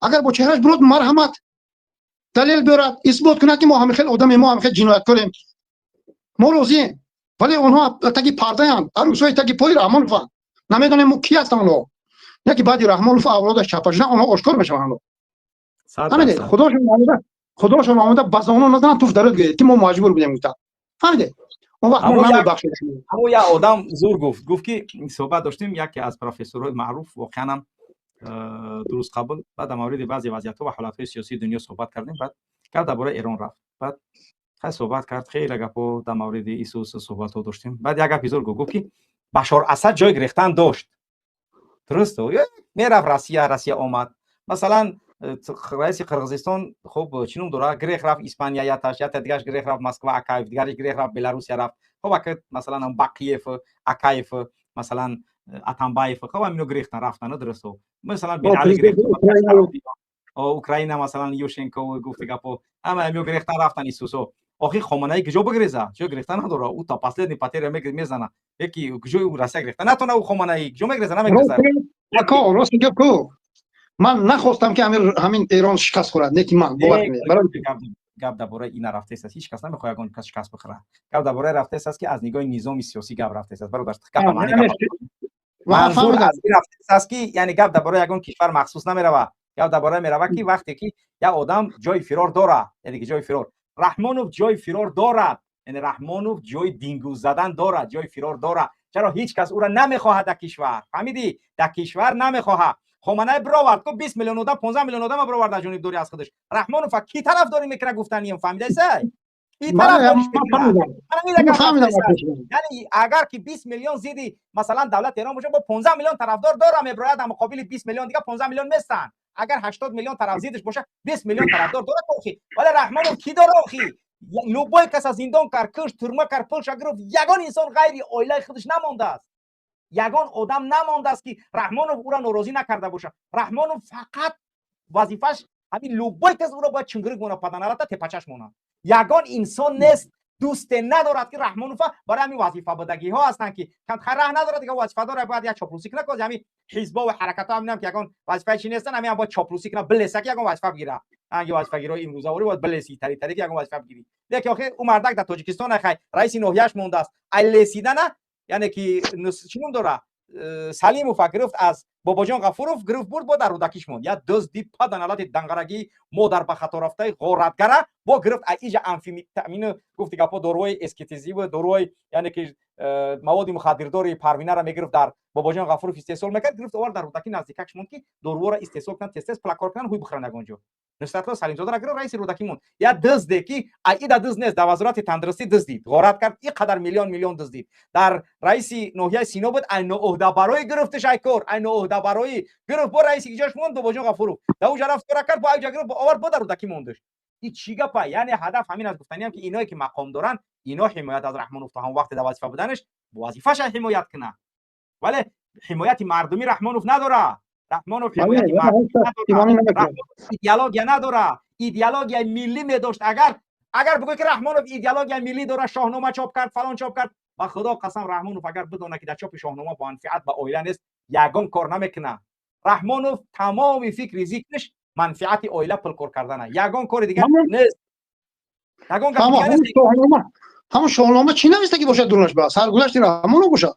اگر با چهرهش برود مرحمت دلیل بیارد اثبات کنه که ما هم خیلی آدم ما هم خیلی جنایتکاریم ما راضییم ولی اونها تاکی پرده اند عروسای تاکی پای رحمانوف نمیدونیم کی هستن اونها یکی بعدی رحمانوف اولادش چپش نه اونها آشکار میشوند همین خداشون آمده بزانو ندارن توف درد گرفت که ما مجبور بودیم گفتم همین اون وقت ما نمیبخشیم اما یا آدم زور گفت که صحبت داشتیم یکی از پروفسورهای معروف واقعا درست قبول بعد در مورد بعضی وضعیت‌ها و حالت‌های سیاسی دنیا صحبت کردیم بعد گفت درباره ایران رفت بعد خیلی صحبت کرد خیلی گپا در مورد ایسوس صحبت‌ها داشتیم بعد یک اپیزود گفت که بشار اسد جای گرفتن داشت درسته میرفت روسیه آمد مثلا رئیس قرقیزستان خب چنون دوره گریخ رفت اسپانیا یا تاشیات دیگهش گریخ رفت مسکو اکایف دیگهش گریخ رفت بلاروس رفت خب وقت مثلا باقیف اکایف مثلا اتنبایف خب همینو گریختن رفتن درسته مثلا بین علی گریخت اوکراین مثلا یوشنکو گفت گپو همه گریختن رفتن ایسوسو آخی خامنه ای کجا بگریزه چه گرفتن نداره او تا последний پاتر میزنه یکی کجا روسیه گرفتن نتونه او خامنه ای کجا میگریزه نمیگریزه اکو راست میگه کو من نخواستم که همین ایران شکست خورد نه که من باور کنید برای گپ درباره این رفته است هیچ کس نمیخواد اون کس شکست بخوره گپ درباره رفته است که از نگاه نظام سیاسی گپ رفته است برادر گپ معنی منظور از این رفته است که یعنی گپ درباره یگان کشور مخصوص نمیره گپ درباره میره که وقتی که یک آدم جای فرار داره یعنی که جای فرار رحمانوف جای فرار دارد یعنی رحمانوف جای دینگو زدن دارد جای فرار دارد چرا هیچ کس او را نمیخواهد در کشور فهمیدی در کشور نمیخواهد خامنه براورد کو 20 میلیون آدم 15 میلیون آدم براورد در جنوب دوری از خودش رحمانوف کی طرف داری میکنه گفتنیم فهمیدی سه کی طرف یعنی اگر که 20 میلیون زیدی مثلا دولت ایران باشه با 15 میلیون طرفدار داره میبراید در مقابل 20 میلیون دیگه 15 میلیون میستن اگر 80 میلیون طرف زیدش باشه 20 میلیون طرفدار داره کوخی ولی رحمانوف کی داره خی لوبای کس از زندان کار کش ترمه کار پلش گرفت یگان انسان غیر اویله خودش نمونده است یگان آدم نمانده است که رحمانوف او را ناراضی نکرده باشه رحمانوف فقط وظیفش همین لوبای کس او را باید چنگرگ مونه پدن البته تپچش مونه یگان انسان نیست دوست ندارد که رحمانوف برای همین وظیفه بدگی ها هستن که کم خره نداره دیگه وظیفه داره باید یا چاپلوسی کنه که همین حزب و حرکت ها همین که یگان وظیفه چی نیستن همین باید چاپلوسی کنه بلسه که یگان وظیفه بگیره اگه وظیفه گیرای امروزه وری باید بلسی تری که یگان وظیفه بگیری دیگه آخه او مردک در تاجیکستان خی رئیس ناحیه‌اش مونده است السیدن یعنی که چنون داره سلیموف گرفت از باباجان غفوروف گرفت برد با در رودکیش موند یا دزدی پدن حالت دنگرگی مادر به خطا رفته غارتگره با گرفت ایجا انفی تامین گفت گپا داروی اسکتیزی و داروی یعنی که مواد مخدردار پروینه را میگرفت در باباجان غفوروف استحصال میکرد گرفت اول در رودکی نزدیکش موند که دارو را استحصال کنن تست پلاکار کنن هوی بخرن اونجا نصرت سلیم زاده را گرفت رئیس رودکی موند یا دزدی که ایدا دزد نیست در وزارت تندرستی دزدید غارت کرد اینقدر میلیون دزدید در رئیس ناحیه سینا بود این عهده برای گرفتش ایکور این عهده برای گرفت با رئیس ایجاش موند باباجان غفوروف در اونجا رفت کار کرد با ایجا گرفت با آورد با در رودکی موندش این چی گپا یعنی هدف همین از گفتنی هم که اینایی که مقام دارن اینا حمایت از رحمانوف تا هم وقت در وظیفه بودنش وظیفه‌ش حمایت کنه ولی حمایت مردمی رحمانوف نداره رحمانوف حمایت مردمی نداره ایدئولوژی نداره ایدئولوژی ملی می‌داشت اگر بگه که رحمانوف ایدئولوژی ملی داره شاهنامه چاپ کرد فلان چاپ کرد با خدا قسم رحمانوف اگر بدونه که در چاپ شاهنامه با منفعت به اویله نیست یگان کار نمیکنه رحمانوف تمام فکر ذکرش منفعت اویله پلکور کردنه یگان کار دیگه نیست یگان همون شاهنامه چی نوشته که باشه درونش با سرگذشت رحمانوف باشه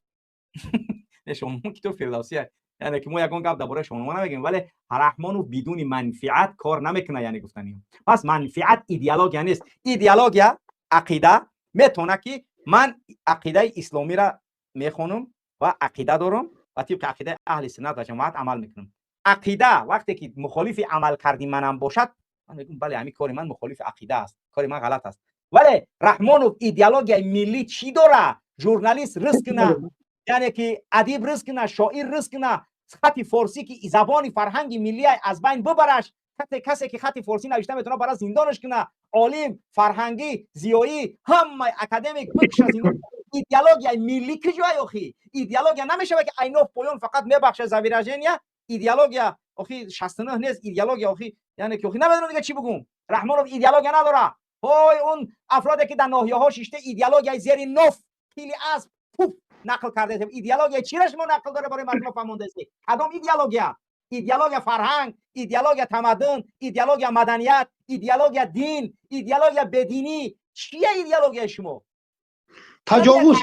شاهنامه کتاب فردوسیه یعنی که ما یگان گپ درباره شاهنامه نمیگیم ولی رحمانوف بدون منفعت کار نمیکنه یعنی گفتنی پس منفعت ایدئولوژی نیست ایدئولوژی عقیده میتونه که من عقیده اسلامی را میخونم و عقیده دارم و طبق عقیده اهل سنت و جماعت عمل میکنم عقیده وقتی که مخالف عمل کردی منم باشد من میگم بله همین کار من مخالف عقیده است کار من غلط است ولی رحمانوف ایدئولوژی ملی چی داره ژورنالیست ریسک نه یعنی که ادیب ریسک نه شاعر ریسک نه خط فارسی که زبان فرهنگ ملی از بین ببرش کسی که خط فارسی نوشته میتونه برای زندانش کنه عالم فرهنگی زیایی همه اکادمیک بکش از زندان ایدئولوژی ملی که جای اخی ایدئولوژی نمیشه که اینو پایان فقط میبخشه زویراژنیا ایدئولوژی اخی 69 نیست ایدئولوژی اخی یعنی که اخی نمیدونم دیگه چی بگم رحمانوف ایدئولوژی نداره های اون افرادی که در ناحیه ها شیشته ایدئولوژی زیر نف پیلی اسب نقل کرده ایدئولوژی چیرش ما نقل داره برای مردم فهمونده است کدام ایدئولوژی فرهنگ ایدئولوژی تمدن، ایدئولوژی مدنیت، ایدئولوژی دین، ایدئولوژی بدینی. چیه ایدئولوژی شما؟ تجاوز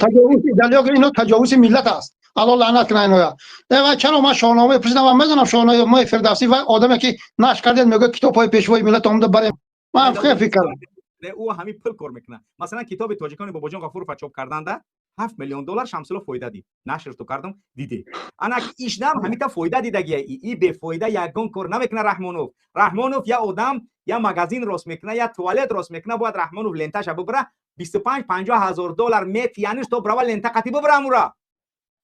ایدئولوژی اینا تجاوز ملت است. الله لعنت کنه اینا. و چرا من شاهنامه پرسیدم و میدونم شاهنامه ما فردوسی و آدمی که نشر کردن میگه کتاب‌های پیشوای ملت اومده بریم. من خیلی فکر کردم او همین پول کار میکنه. مثلا کتاب تاجیکان بابا جان غفور چاپ کردن ده 7 میلیون دلار شمسلو فایده دید. نشر تو کردم دیدی. انا ایشنام همین تا فایده دیدگی ای به فایده یگان کار نمیکنه. رحمانوف یا آدم یا مغازین راست میکنه یا توالت راست میکنه. باید رحمانوف لنتاش ببره 25-50 هزار دلار میت یعنی تو برای لنتا قتی ببره مورا.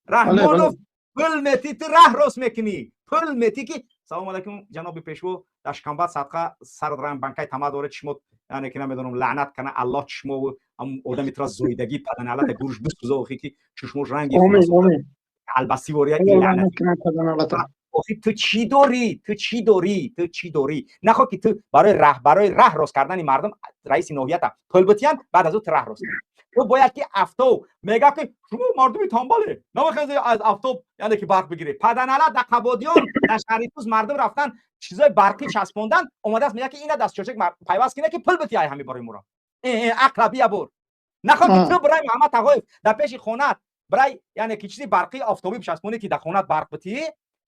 رحمانوف پول میتی تو راه راست میکنی. پول میتی که سلام علیکم جناب پیشوا داشکانبات صدقه سر درم بانکای تمادور چشمو یعنی که نمیدونم لعنت کنه الله چشمو ام آدم میترا زویدگی پدن حالت گوش بسوزه و خیلی چشموش رنگی آمین البسی وریا لعنت کنه پدن حالت تو چی داری نخوا که تو برای راه راست کردن مردم رئیس نوحیت پلبتیان بعد از اون راه راست تو باید که افتو میگه که شما مردمی تنبله نمیخواد از افتو یعنی که برق بگیره پدن حالت در قبادیان در شهریتوز مردم رفتن چیزای برقی چسبوندن اومده است میگه که اینا دست چوچک پیوست کنه که پل بتیای همین برای مورا عقربی ابر نخواد که تو برای محمد تقوی در پیش خونت برای یعنی که چیزی برقی آفتابی بچسبونه که در خونت برق بتی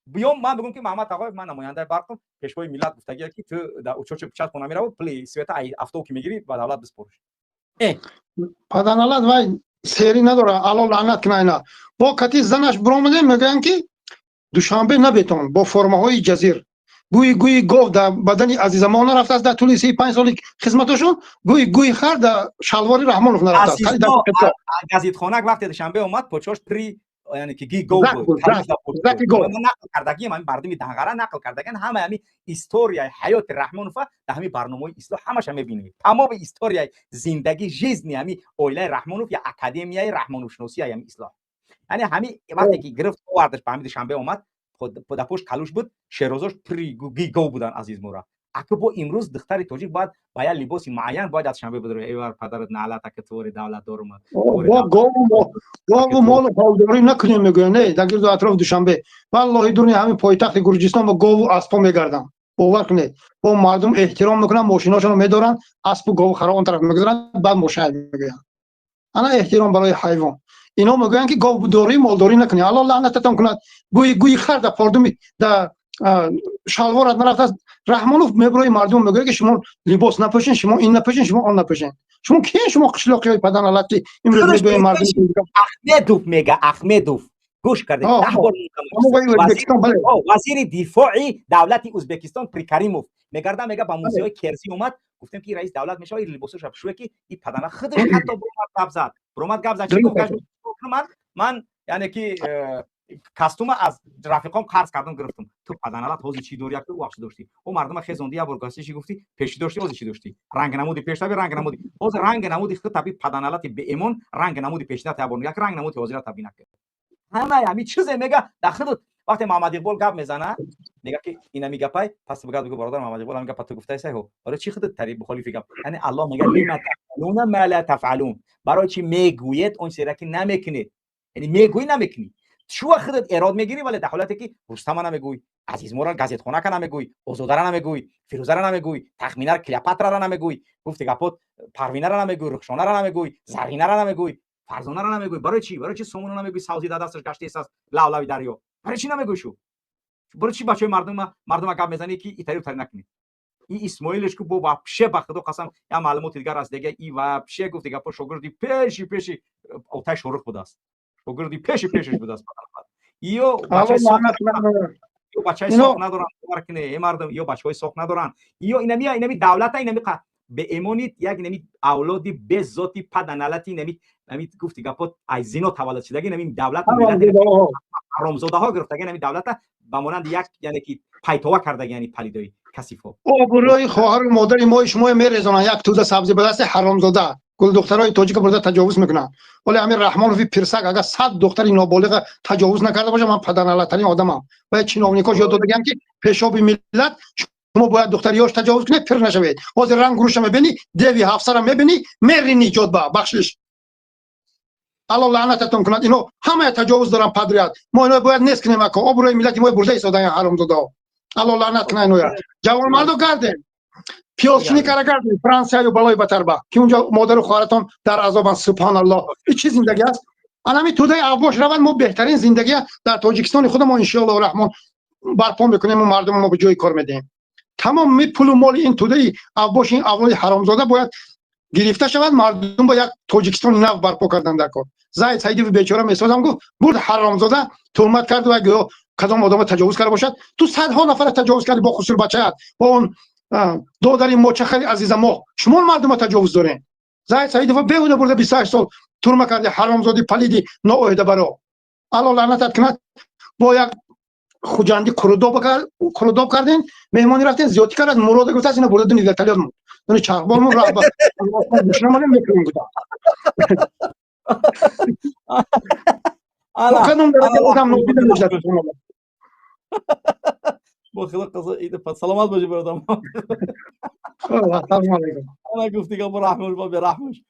بیام من بگم که محمد تقوی من نماینده برقم پیشوای ملت گفتگی که تو در چوچک بچسبونه میره پلی سویتا افتو که میگیری با دولت بسپرش پدن حالت وای سری نداره الله لعنت کنه اینا با کتی زنش برآمده میگن که دوشنبه نبیتون با فرماهای جزیر گوی گاو در بدن عزیزمان رفته است در طول 35 سال خدمتشون گوی خر در شلوار رحمانوف نرفته است گزیت خونک وقتی دوشنبه اومد پوچوش پری یعنی که گی گو بود من نقل کردگی من بردمی دهنگره نقل کردگن همه همین استوریای حیات رحمانوف در همین برنامه اصلاح همش هم میبینید تمام استوریای زندگی جزنی همین اویله رحمانوف یا اکادمیای رحمانوف شناسی همین اصلاح یعنی همین وقتی که گرفت واردش به همین دوشنبه اومد خود پدپوش کلوش بود شیروزش پری گی گو بودن عزیز مورا اگه با امروز دختری تاجیک باید با یه لباس معین باید از شنبه بدره ایوار پدرت نعلت که طور دولت دارم گاو مال پالداری نکنیم میگه نه در گرد اطراف دوشنبه والله دنیا همین پایتخت گرجستان با گاو و اسب میگردن باور کنید با مردم احترام میکنن ماشیناشون رو میدارن اسب و گاو خراب اون طرف میگذارن بعد ماشین میگن انا احترام برای حیوان اینا میگن که گاو داری مالداری نکنی الله لعنتتون کنه گوی خر در پاردومی در شلوارت نرفته رحمانوف میبره مردم میگه که شما لباس نپوشین شما این نپوشین شما آن نپوشین شما کی شما قشلاقی پدن حالت امروز میگه مردم احمدوف گوش کردید وزیر دفاعی دولت ازبکستان پریکریموف میگردم میگه با موزه کرزی اومد گفتم که رئیس دولت میشه این لباسش شوی که این پدن خودش حتی برومد گپ زد چی گفت من یعنی که کاستوم از رفیقام قرض کردم گرفتم تو پدنالات حوزه چی دوری تو واخش داشتی او مردم خزوندی یا برگاستی چی گفتی پیشی داشتی حوزه چی داشتی رنگ نمودی پیش تابی رنگ نمودی حوزه رنگ نمودی خود تابی پدنالات به ایمون رنگ نمودی پیش تا تابون یک رنگ نمودی حوزه تابی نکرد همه همین چیزه میگه داخل وقتی محمد اقبال گپ میزنه میگه که اینا میگه پای پس بگو برادر محمد اقبال میگه پتو گفته سه آره چی خودت تعریف مخالفی گپ یعنی الله میگه لما تفعلون ما لا تفعلون برای چی میگوید اون چیزی که نمیکنید یعنی میگوی نمیکنی شو خودت اراد میگیری ولی در حالتی که رستم نمیگوی عزیز مورا گازیت خونک نمیگوی اوزودار نمیگوی فیروزه را نمیگوی تخمینر کلیوپاترا را نمیگوی گفتی گپوت پروینه را نمیگوی رخشانه را نمیگوی زرینه را نمیگوی فرزانه را نمیگوی برای چی سومون نمیگوی ساوزی دستش گشته است لاولاوی دریا برای چی نمیگوی شو برای چی بچه مردم گپ میزنی که ایتاری تاری نکنی این اسماعیلش که با وحشه بخدا قسم یا معلومات دیگر از دیگه این وحشه گفت دیگه شوگردی پیشی اوتای شورخ بود است شوگردی پیشش بود است یو بچهای ساخت ندارن ورکنه مردم یو بچهای ساخت ندارن یو اینمی دولت اینمی به امونیت یک نمی اولادی به ذاتی پدنالتی نمی گفتی گپات از زینو تولد شدگی نمی دولت ملت حرامزاده ها گرفتگی نمی دولت به مانند یک یعنی که پایتوا کردگی یعنی پلیدای کثیفو برای خواهر مادر ما شما میرزونن یک توده سبزی به دست حرامزاده گل دخترای تاجیک برده تجاوز میکنن ولی امیر رحمانوف پیرسک اگر 100 دختر نابالغ تجاوز نکرده باشه من پدرنالترین آدمم باید چیناونیکاش یاد دادن که پیشاب ملت شما باید دختریاش تجاوز کنید پیر نشوید باز رنگ روش میبینی دیوی افسر میبینی میرینی جاد با بخشش الله لعنتتون کند اینو همه تجاوز دارن پدریت ما اینو باید نیست کنیم که آبروی ملت ما برده ایستادن حرامزاده الله لعنت کنه اینو. جوان مردو گردن پیازچینی کار کردن فرانسه یا بالای بتر با که اونجا مادر و خواهرتون در عذابن. سبحان الله. این چه زندگی است؟ الان توده افباش روند ما بهترین زندگی در تاجیکستان خود ما ان شاء الله الرحمن برپا میکنیم و مردم ما به جای کار میدیم. تمام می پول و مال این توده افباش این اولاد حرامزاده باید گرفته شود، مردم با یک تاجیکستان نو برپا کردن در کار. زاید سعیدی بیچاره میسازم گفت بود حرامزاده تهمت کرد و گفت کدام آدم تجاوز کرده باشد. تو صدها نفر تجاوز کردی با خصوص بچه‌ات با اون دادری موچه خیلی عزیز ما شما مردم تجاوز دارین. زاید سعیدی بیهوده برده 28 سال ترمه کرده حرامزاده پلیدی نااهده برا. الله لعنتت کنه. با یک خوجندی کروداب کردین مهمانی رفتین زیادی کردن مراد گفت از اینا برده نیگر تلیان اون چربامون راه با مشنمون میکنیم بودا. انا آدم نوبیده نجات. با خیلی قصه ایده پس سلامت باشی برادرم. السلام علیکم. انا گفتگو با رحمش با برحمش